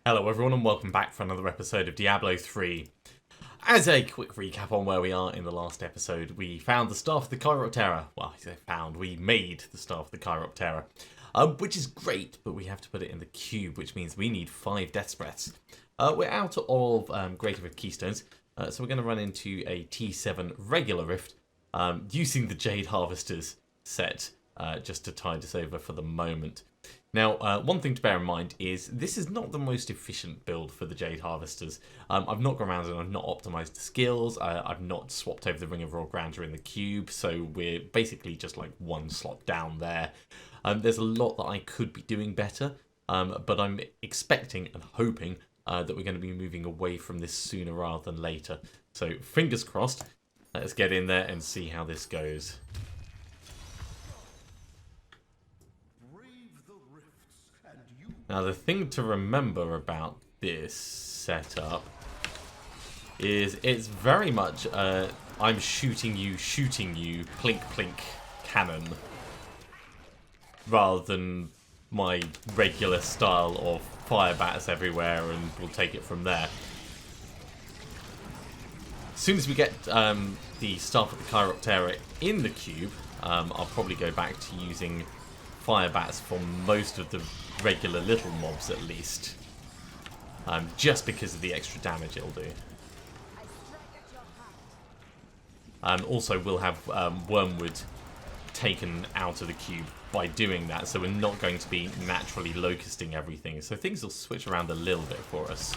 Hello everyone and welcome back for another episode of Diablo 3. As a quick recap on where we are in the last episode, we found the Staff of the Chiroptera. Well, I say found, we made the Staff of the Chiroptera. Which is great, but we have to put it in the cube, which means we need 5 Death's Breaths. We're out of Greater Rift Keystones, so we're going to run into a T7 regular Rift, using the Jade Harvesters set, just to tide us over for the moment. Now, one thing to bear in mind is this is not the most efficient build for the Jade Harvesters. I've not gone around and I've not optimised the skills, I've not swapped over the Ring of Raw Grandeur in the cube, so we're basically just like one slot down there. There's a lot that I could be doing better, but I'm expecting and hoping that we're going to be moving away from this sooner rather than later. So, fingers crossed, let's get in there and see how this goes. Now the thing to remember about this setup is it's very much I'm shooting you, plink plink cannon, rather than my regular style of Firebats everywhere and we'll take it from there. As soon as we get the Staff of the Chiroptera in the cube, I'll probably go back to using Firebats for most of the regular little mobs at least, just because of the extra damage it'll do. Also we'll have Wormwood taken out of the cube by doing that, so we're not going to be naturally locusting everything, so things will switch around a little bit for us.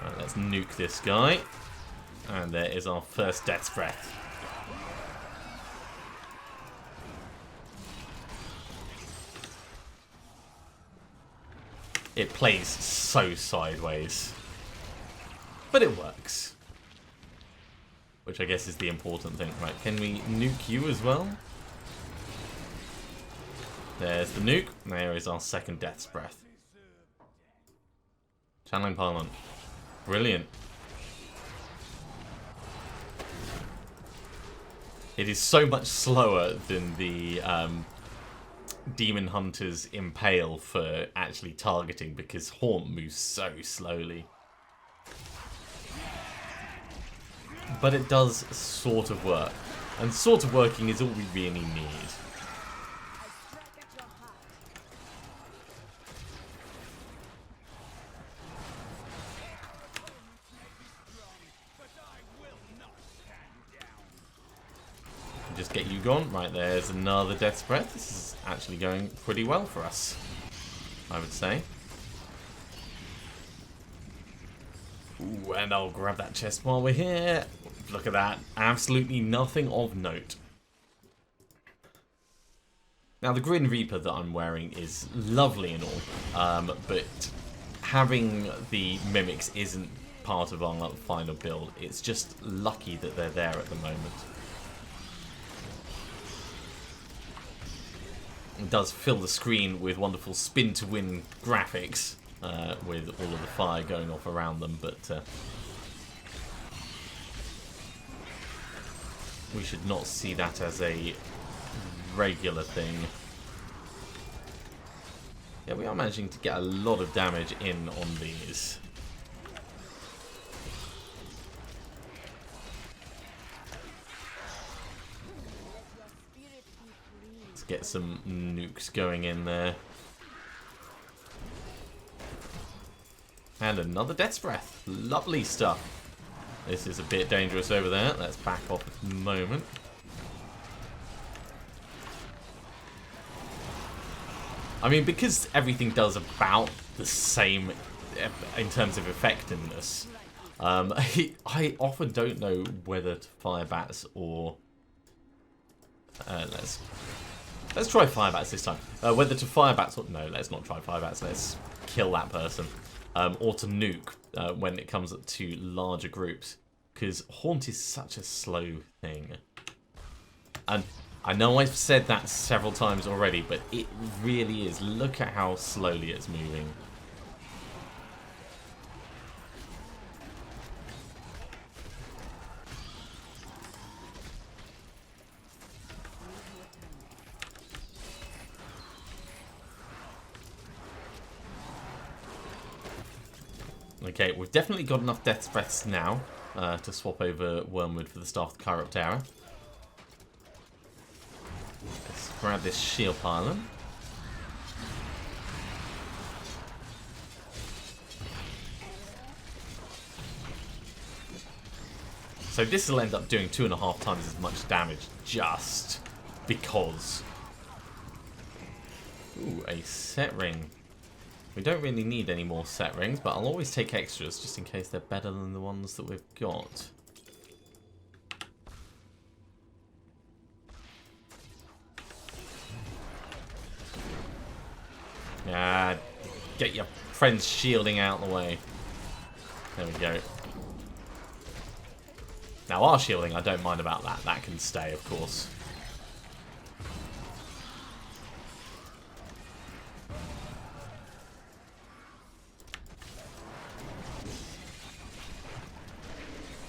Right, let's nuke this guy. And there is our first Death's Breath. It plays so sideways. But it works. Which I guess is the important thing. Right, can we nuke you as well? There's the nuke. There is our second Death's Breath. Channeling Parliament. Brilliant. It is so much slower than the Demon Hunter's Impale for actually targeting, because Haunt moves so slowly. But it does sort of work. And sort of working is all we really need. Just get you gone. Right, there's another Death's Breath. This is actually going pretty well for us, I would say. Ooh, and I'll grab that chest while we're here. Look at that. Absolutely nothing of note. Now, the Grim Reaper that I'm wearing is lovely and all, but having the Mimics isn't part of our final build. It's just lucky that they're there at the moment. It does fill the screen with wonderful spin-to-win graphics, with all of the fire going off around them, but we should not see that as a regular thing. Yeah, we are managing to get a lot of damage in on these. Get some nukes going in there. And another Death's Breath. Lovely stuff. This is a bit dangerous over there. Let's back off a moment. I mean, because everything does about the same in terms of effectiveness, I often don't know whether to Firebats or... Let's try Firebats this time. Whether to Firebats or... No, let's not try Firebats. Let's kill that person. Or to nuke when it comes to larger groups. Because Haunt is such a slow thing. And I know I've said that several times already, but it really is. Look at how slowly it's moving. Okay, we've definitely got enough Death's Breaths now to swap over Wormwood for the Staff of the Chiroptera. Let's grab this shield pylon. So this will end up doing 2.5 times as much damage just because. Ooh, a set ring. We don't really need any more set rings, but I'll always take extras just in case they're better than the ones that we've got. Yeah, get your friend's shielding out of the way. There we go. Now our shielding, I don't mind about that. That can stay, of course.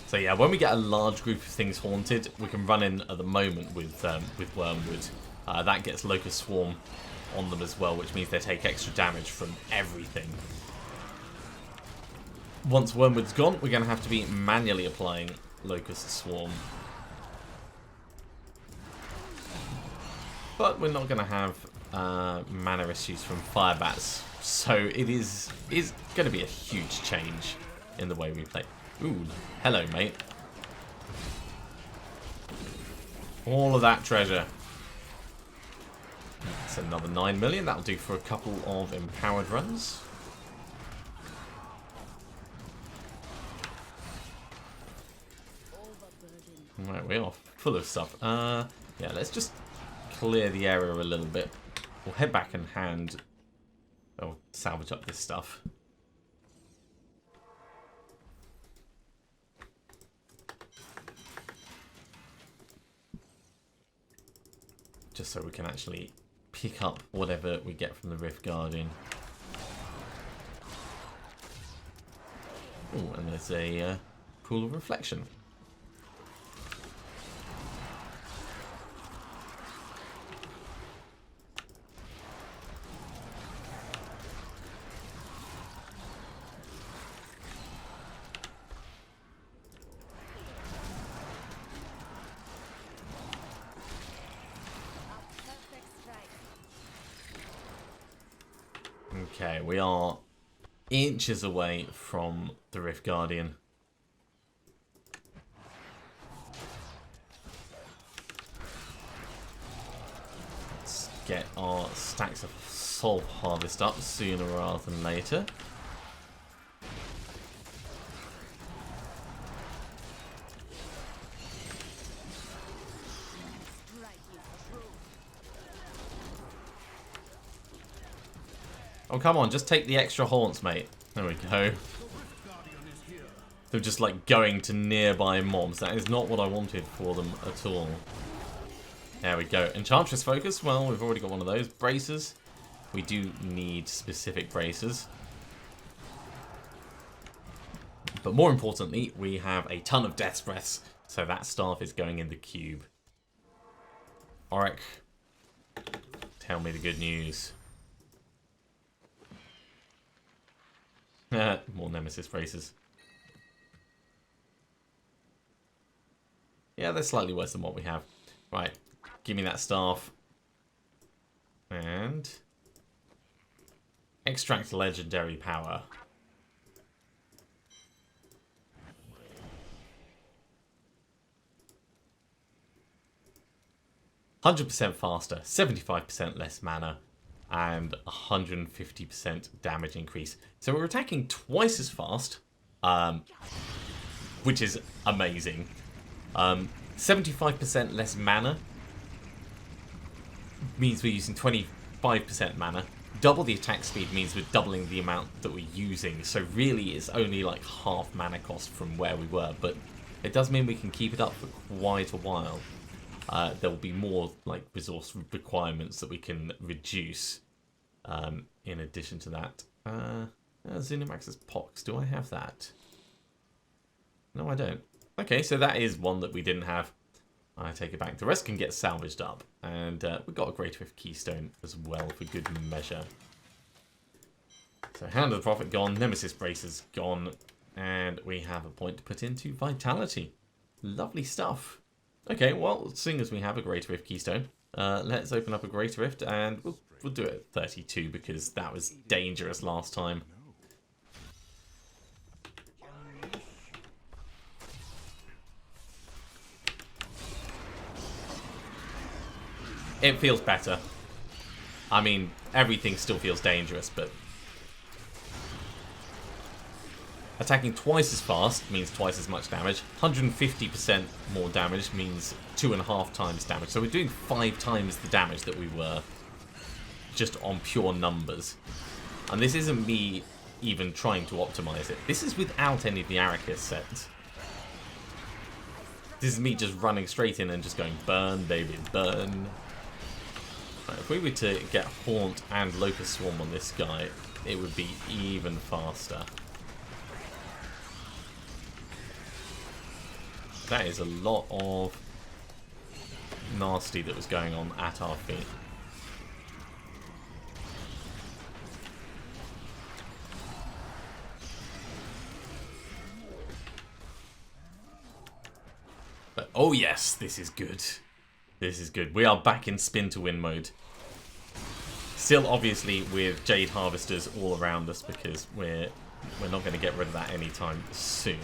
So yeah, when we get a large group of things haunted, we can run in at the moment with Wormwood. That gets Locust Swarm on them as well, which means they take extra damage from everything. Once Wormwood's gone, we're going to have to be manually applying Locust Swarm. But we're not going to have mana issues from Firebats, so it is going to be a huge change in the way we play. Ooh, hello, mate. All of that treasure. That's another 9 million. That'll do for a couple of empowered runs. Right, we are full of stuff. Yeah, let's just clear the area a little bit. We'll head back and salvage up this stuff. Just so we can actually pick up whatever we get from the Rift Guardian. Oh, and there's a pool of reflection. Okay, we are inches away from the Rift Guardian. Let's get our stacks of Soul Harvest up sooner rather than later. Oh, come on, just take the extra haunts, mate. There we go. They're just like going to nearby mobs. That is not what I wanted for them at all. There we go. Enchantress Focus. Well, we've already got one of those. Bracers. We do need specific bracers. But more importantly, we have a ton of Death's Breaths. So that staff is going in the cube. Arachyr, tell me the good news. More Nemesis bracers. Yeah, they're slightly worse than what we have. Right, give me that staff. And extract legendary power. %100% faster, 75% less mana, and 150% damage increase. So we're attacking twice as fast, which is amazing. 75% less mana means we're using 25% mana. Double the attack speed means we're doubling the amount that we're using. So really it's only like half mana cost from where we were, but it does mean we can keep it up for quite a while. There will be more like resource requirements that we can reduce in addition to that. Zenimax's Pox, do I have that? No, I don't. Okay, so that is one that we didn't have. I take it back. The rest can get salvaged up. And we've got a Great Rift Keystone as well for good measure. So Hand of the Prophet gone, Nemesis Braces gone, and we have a point to put into Vitality. Lovely stuff. Okay, well, seeing as we have a Greater Rift Keystone, let's open up a Greater Rift, and we'll do it at 32 because that was dangerous last time. It feels better. I mean, everything still feels dangerous, but attacking twice as fast means twice as much damage. 150% more damage means 2.5 times damage. So we're doing 5 times the damage that we were just on pure numbers. And this isn't me even trying to optimize it. This is without any of the Arachyr sets. This is me just running straight in and just going, burn, baby, burn. Right, if we were to get Haunt and Locust Swarm on this guy, it would be even faster. That is a lot of nasty that was going on at our feet. But, oh yes, this is good. This is good. We are back in spin to win mode. Still, obviously, with Jade Harvesters all around us because we're not going to get rid of that anytime soon.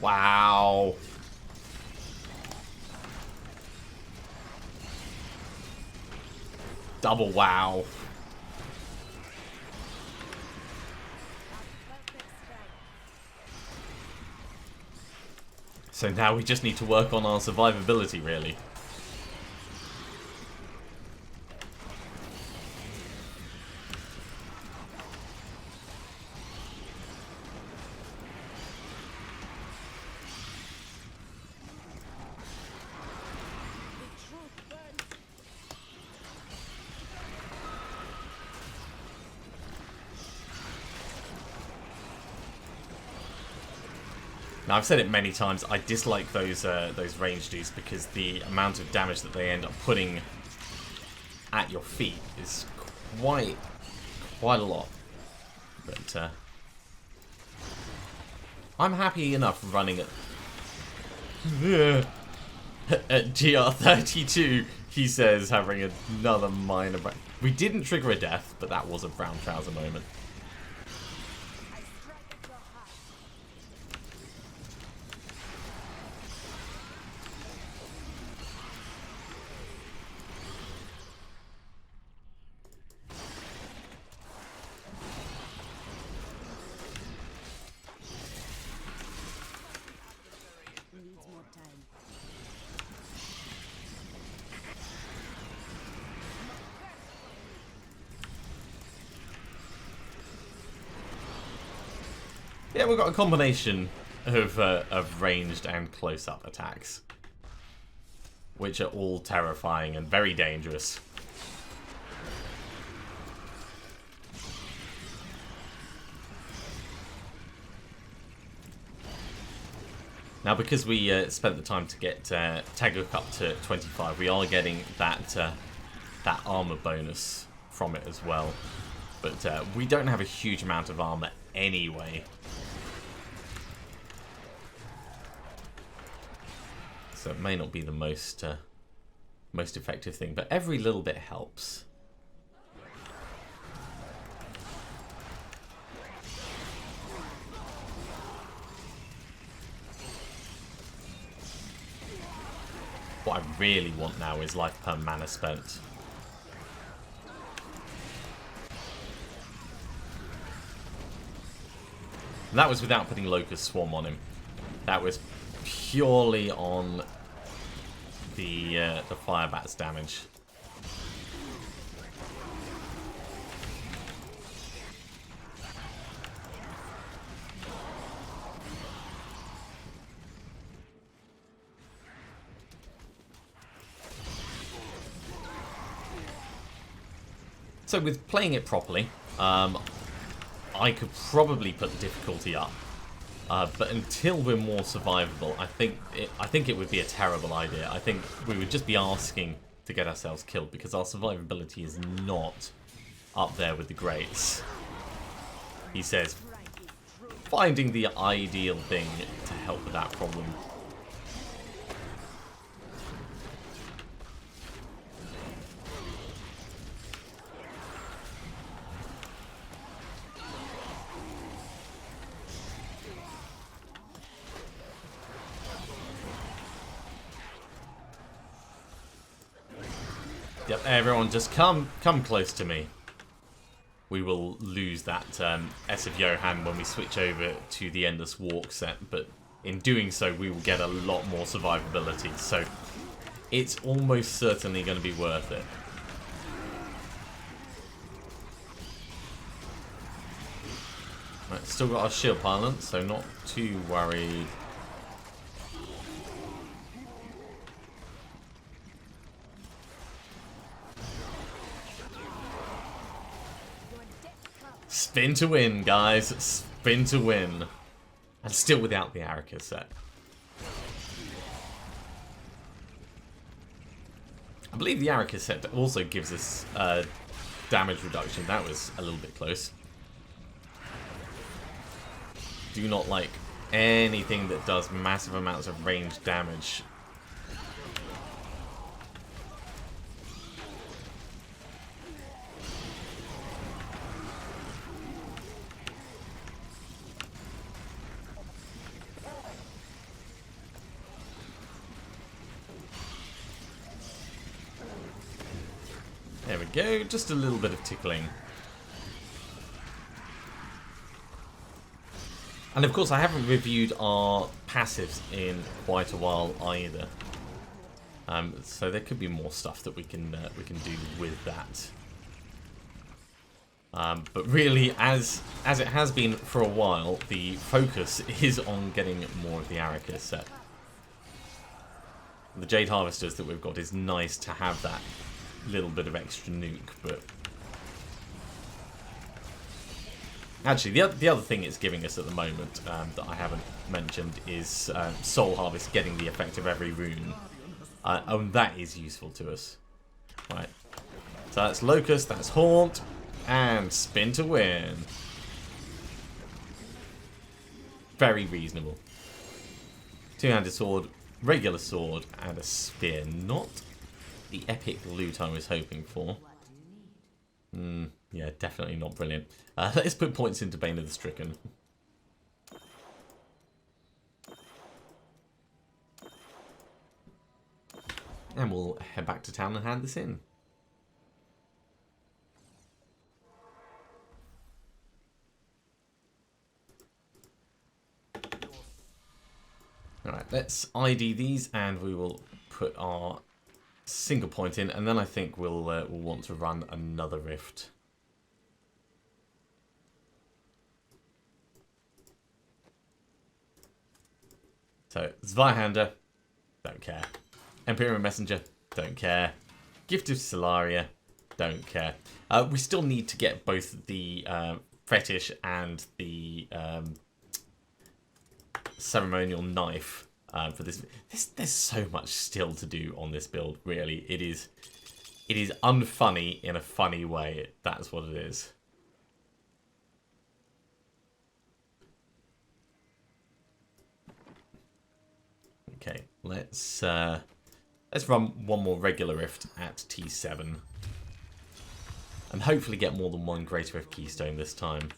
Wow. Double wow. So now we just need to work on our survivability, really. Now, I've said it many times, I dislike those range dudes because the amount of damage that they end up putting at your feet is quite a lot. But I'm happy enough running at GR32, he says, having another minor break. We didn't trigger a death, but that was a brown trouser moment. Yeah, we've got a combination of ranged and close-up attacks, which are all terrifying and very dangerous. Now, because we spent the time to get Taghook up to 25, we are getting that armor bonus from it as well. But we don't have a huge amount of armor anyway. So it may not be the most effective thing, but every little bit helps. What I really want now is life per mana spent. And that was without putting Locust Swarm on him. That was purely on the Firebats damage. So with playing it properly, I I could probably put the difficulty up. But until we're more survivable, I think it would be a terrible idea. I think we would just be asking to get ourselves killed because our survivability is not up there with the greats. He says, finding the ideal thing to help with that problem. Yep, everyone just come close to me. We will lose that S of Johan when we switch over to the Endless Walk set, but in doing so we will get a lot more survivability, so it's almost certainly going to be worth it. Right, still got our shield pylon, so not too worried. Spin to win, guys. Spin to win. And still without the Arachyr set. I believe the Arachyr set also gives us damage reduction. That was a little bit close. Do not like anything that does massive amounts of ranged damage. There we go, just a little bit of tickling. And of course I haven't reviewed our passives in quite a while either. So there could be more stuff that we can do with that. But really, as it has been for a while, the focus is on getting more of the Arachyr set. The Jade Harvesters that we've got is nice to have that little bit of extra nuke, but actually the other thing it's giving us at the moment that I haven't mentioned is Soul Harvest getting the effect of every rune. And that is useful to us. Right, so that's Locust, that's Haunt, and Spin to win. Very reasonable. Two-handed sword, regular sword, and a spear. Not the epic loot I was hoping for. Yeah, definitely not brilliant. Let's put points into Bane of the Stricken. And we'll head back to town and hand this in. Alright, let's ID these and we will put our single point in, and then I think we'll want to run another rift. So, Zweihander, don't care. Imperial Messenger, don't care. Gift of Solaria, don't care. We still need to get both the Fetish and the Ceremonial Knife for this. There's so much still to do on this build, really. It is unfunny in a funny way. That's what it is. Okay, let's run one more regular rift at T7. And hopefully get more than one Greater Rift Keystone this time.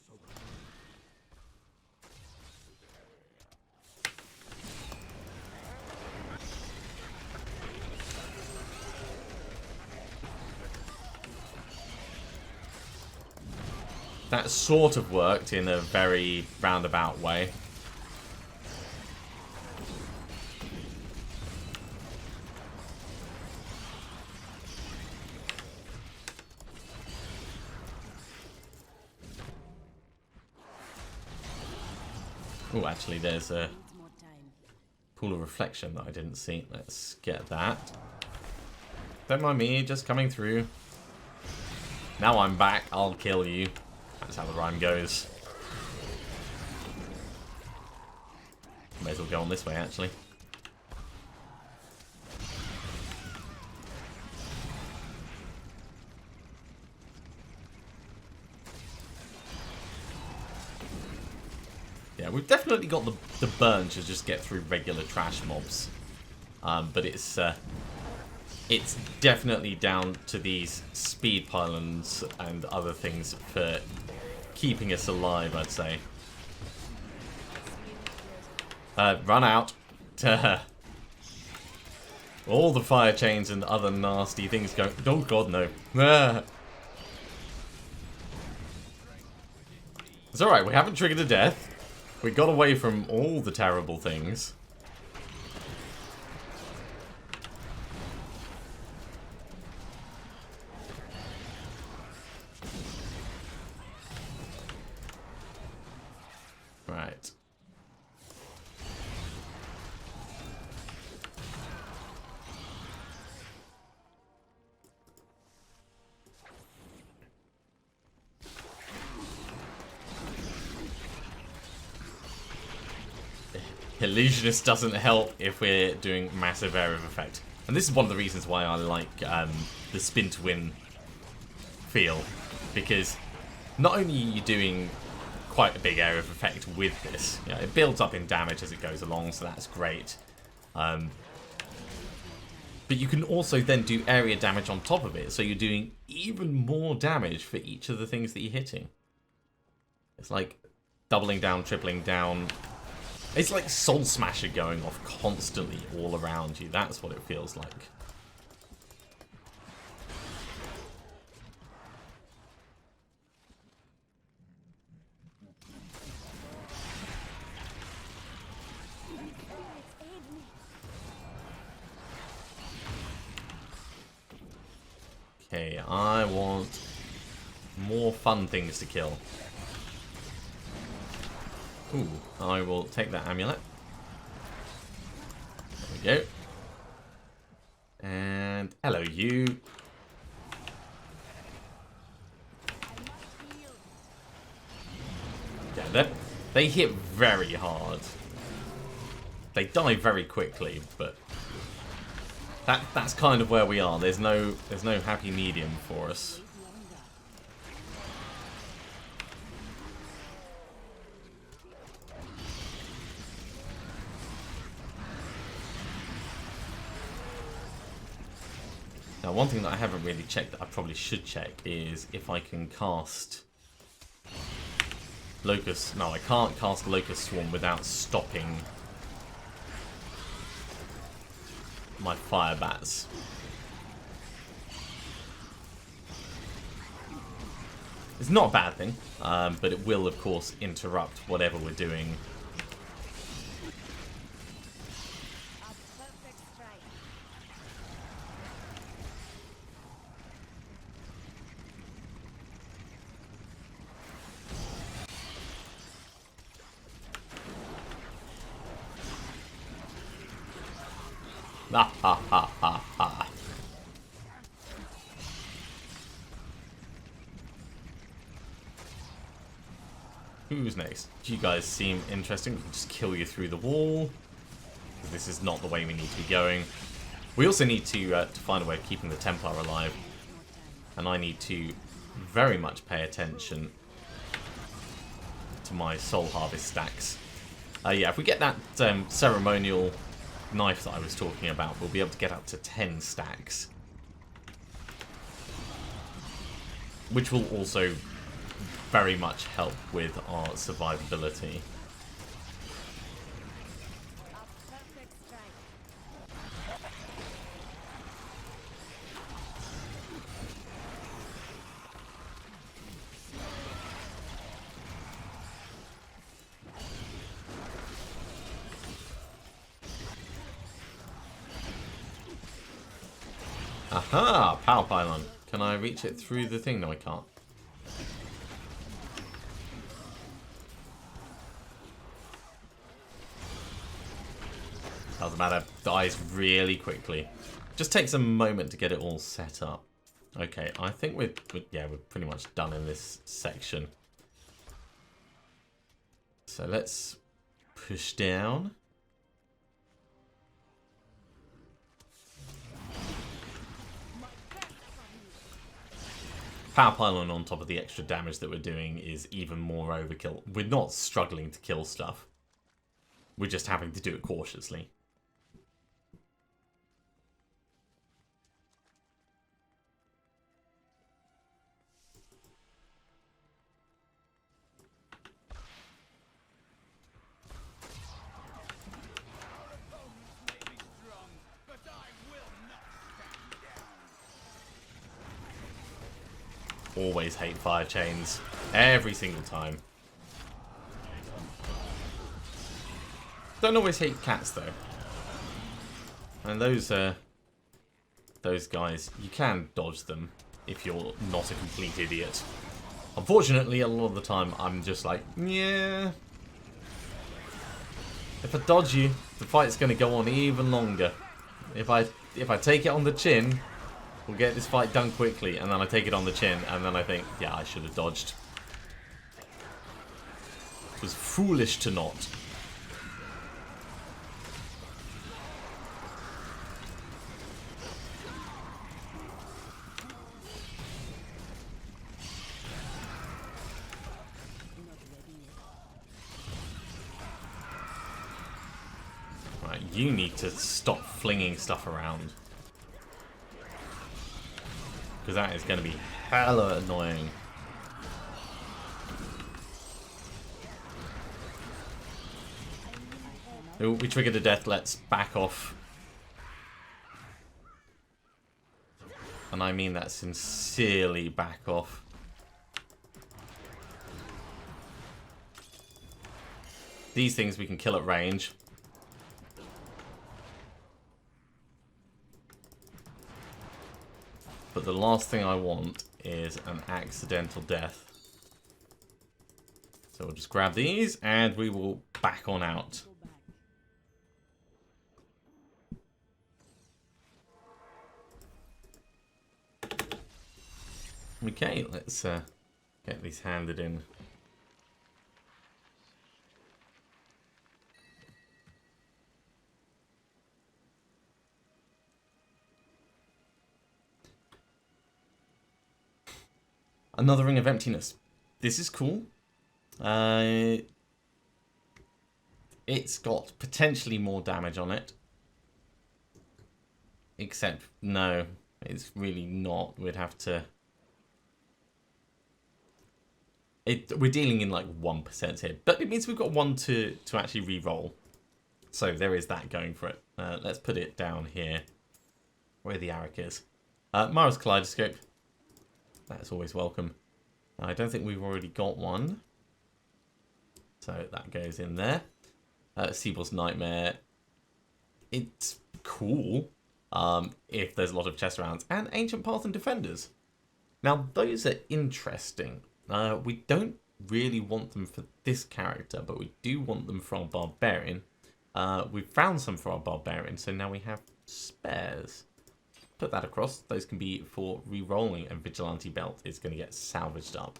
That sort of worked in a very roundabout way. Oh, actually, there's a pool of reflection that I didn't see. Let's get that. Don't mind me, just coming through. Now I'm back, I'll kill you. That's how the rhyme goes. well go on this way, actually. Yeah, we've definitely got the burn to just get through regular trash mobs. But it's definitely down to these speed pylons and other things for keeping us alive, I'd say. Run out. All the fire chains and other nasty things go. Oh god, no. It's alright, we haven't triggered a death. We got away from all the terrible things. Right. Illusionist doesn't help if we're doing massive area of effect. And this is one of the reasons why I like the spin to win feel. Because not only are you doing quite a big area of effect with this, you know, it builds up in damage as it goes along, so that's great. But you can also then do area damage on top of it, so you're doing even more damage for each of the things that you're hitting. It's like doubling down, tripling down. It's like Soul Smasher going off constantly all around you. That's what it feels like. Okay, I want more fun things to kill. Ooh, I will take that amulet. There we go. And hello, you. Yeah, they hit very hard. They die very quickly, but that's kind of where we are. There's no happy medium for us. Now, one thing that I haven't really checked that I probably should check is if I can cast Locust. No, I can't cast Locust Swarm without stopping my Firebats. It's not a bad thing, but it will, of course, interrupt whatever we're doing. Ha ha ha ha ha. Who's next? You guys seem interesting. We can just kill you through the wall. This is not the way we need to be going. We also need to find a way of keeping the Templar alive. And I need to very much pay attention to my Soul Harvest stacks. Yeah, if we get that ceremonial knife that I was talking about, we'll be able to get up to 10 stacks. Which will also very much help with our survivability. Aha! Power pylon. Can I reach it through the thing? No, I can't. Doesn't matter. Dies really quickly. Just takes a moment to get it all set up. Okay, I think we're pretty much done in this section. So let's push down. Power pylon on top of the extra damage that we're doing is even more overkill. We're not struggling to kill stuff. We're just having to do it cautiously. Always hate fire chains. Every single time. Don't always hate cats though. And those guys, you can dodge them if you're not a complete idiot. Unfortunately, a lot of the time I'm just like, yeah. If I dodge you, the fight's gonna go on even longer. If I take it on the chin, we'll get this fight done quickly, and then I take it on the chin, and then I think, yeah, I should have dodged. It was foolish to not. Right, you need to stop flinging stuff around. Because that is going to be hella annoying. Ooh, we triggered a death. Let's back off. And I mean that sincerely, back off. These things we can kill at range. But the last thing I want is an accidental death. So we'll just grab these and we will back on out. Okay, let's get these handed in. Another Ring of Emptiness. This is cool. It's got potentially more damage on it. Except, no, it's really not. We'd have to... we're dealing in like 1% here. But it means we've got one to actually re-roll. So there is that going for it. Let's put it down here. Where the Arachyr is. Mara's Kaleidoscope. That's always welcome. I don't think we've already got one. So that goes in there. Seaboard's Nightmare. It's cool if there's a lot of chest rounds. And Ancient Path and Defenders. Now, those are interesting. We don't really want them for this character, but we do want them for our Barbarian. We've found some for our Barbarian, so now we have spares. Put that across. Those can be for re-rolling, and Vigilante Belt is going to get salvaged up.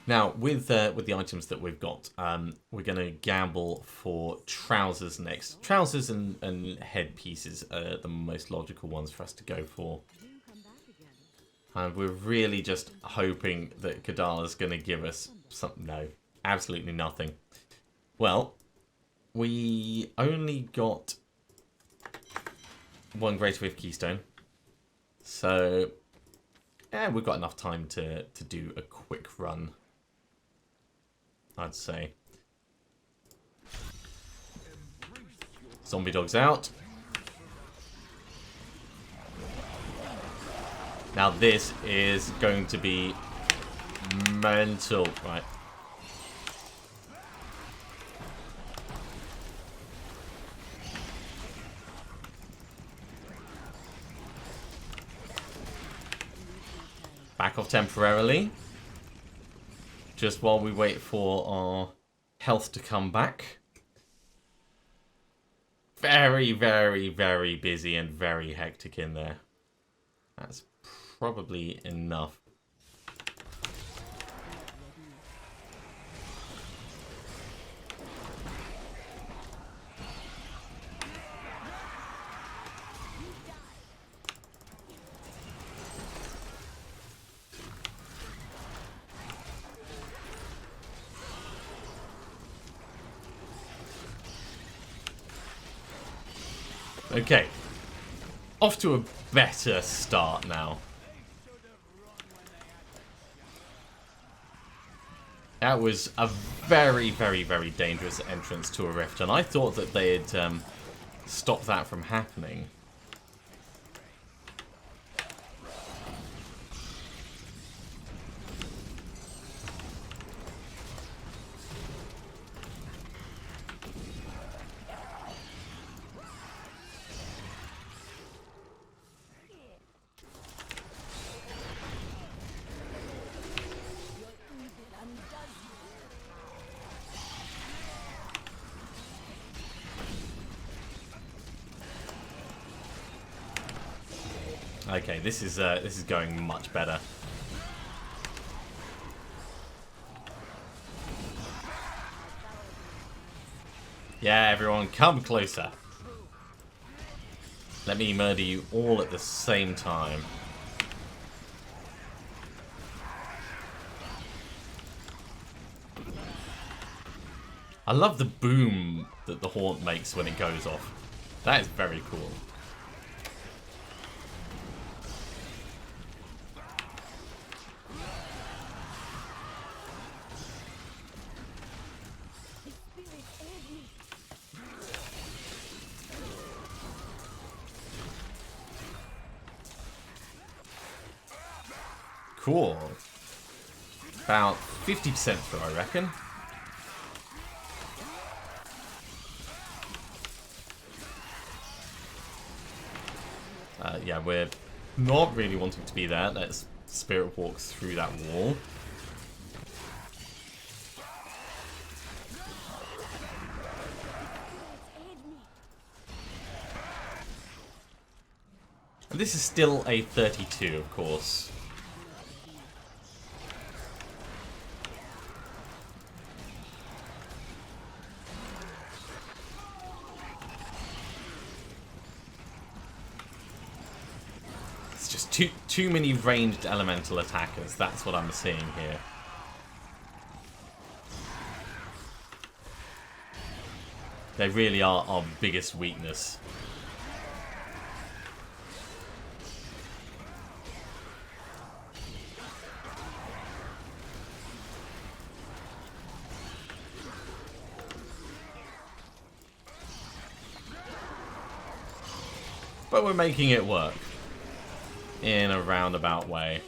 Now, with the items that we've got, we're going to gamble for trousers next. Trousers and headpieces are the most logical ones for us to go for. And we're really just hoping that Kadala's going to give us something. No, absolutely nothing. Well, we only got one Greater Wave Keystone. So, yeah, we've got enough time to do a quick run, I'd say. Zombie dog's out. Now this is going to be mental. Right. Back off temporarily. Just while we wait for our health to come back. Very, very, very busy and very hectic in there. That's probably enough. Okay. Off to a better start now. That was a very, very, very dangerous entrance to a rift, and I thought that they had stopped that from happening. Okay, this is going much better. Yeah, everyone, come closer. Let me murder you all at the same time. I love the boom that the haunt makes when it goes off. That is very cool. Cool. About 50% through, I reckon. Yeah, we're not really wanting to be there. Let's spirit walk through that wall. And this is still a 32, of course. Too many ranged elemental attackers. That's what I'm seeing here. They really are our biggest weakness. But we're making it work. In a roundabout way.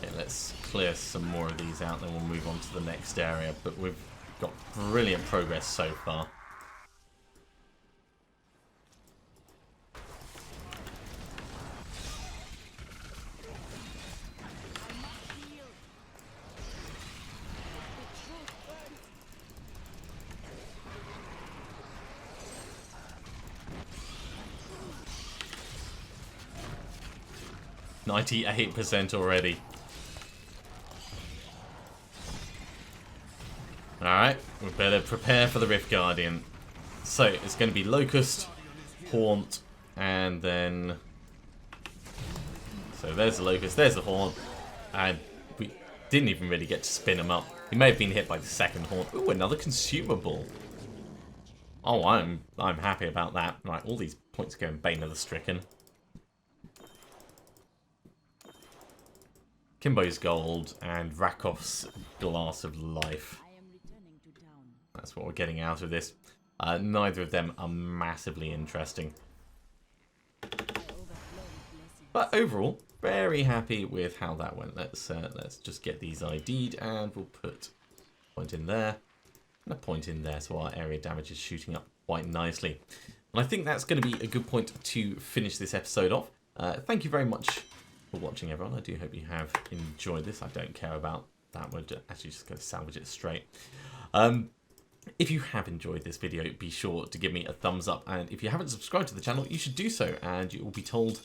Okay, let's clear some more of these out, then we'll move on to the next area. But we've got brilliant progress so far. %98 already. Alright, we better prepare for the Rift Guardian. So, it's going to be Locust, Haunt, and then... So there's the Locust, there's the Haunt, and we didn't even really get to spin him up. He may have been hit by the second Haunt. Ooh, another consumable. Oh, I'm happy about that. Right, all these points go in Bane of the Stricken. Kimbo's Gold, and Rakov's Glass of Life. That's what we're getting out of this. Neither of them are massively interesting. But overall, very happy with how that went. Let's just get these ID'd, and we'll put a point in there and a point in there, so our area damage is shooting up quite nicely. And I think that's going to be a good point to finish this episode off. Thank you very much for watching, everyone. I do hope you have enjoyed this. I don't care about that. We're actually just going to salvage it straight. If you have enjoyed this video, be sure to give me a thumbs up, and if you haven't subscribed to the channel, you should do so, and you will be told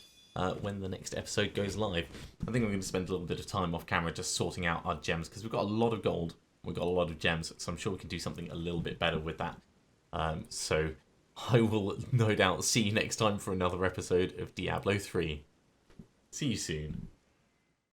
when the next episode goes live. I think we're going to spend a little bit of time off camera just sorting out our gems, because we've got a lot of gold, we've got a lot of gems, so I'm sure we can do something a little bit better with that. So I will no doubt see you next time for another episode of Diablo 3. See you soon.